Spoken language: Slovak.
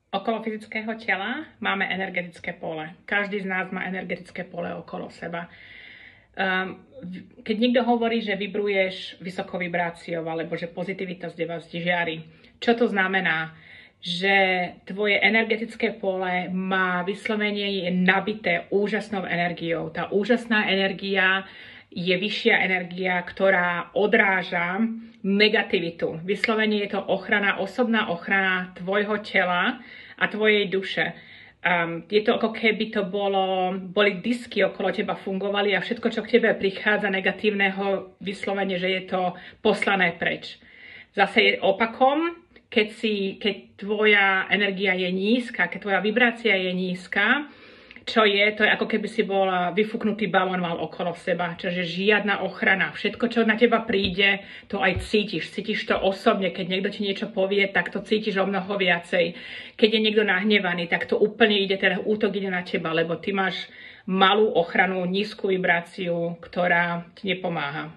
Okolo fyzického tela máme energetické pole. Každý z nás má energetické pole okolo seba. Keď niekto hovorí, že vibruješ vysokou vibráciou alebo že pozitivita z teba žiari, čo to znamená? Že tvoje energetické pole má vyslovene je nabité úžasnou energiou. Tá úžasná energia je vyššia energia, ktorá odráža negativitu. Vyslovene je to ochrana, osobná ochrana tvojho tela a tvojej duše. Je to ako keby to boli disky okolo teba fungovali a všetko, čo k tebe prichádza negatívneho, vyslovene, že je to poslané preč. Zase je opakom, keď tvoja energia je nízka, keď tvoja vibrácia je nízka, to je ako keby si bol vyfúknutý balón mal okolo seba, čiže žiadna ochrana. Všetko, čo na teba príde, to aj cítiš. Cítiš to osobne, keď niekto ti niečo povie, tak to cítiš o mnoho viacej. Keď je niekto nahnevaný, tak to úplne ide, ten útok ide na teba, lebo ty máš malú ochranu, nízku vibráciu, ktorá ti nepomáha.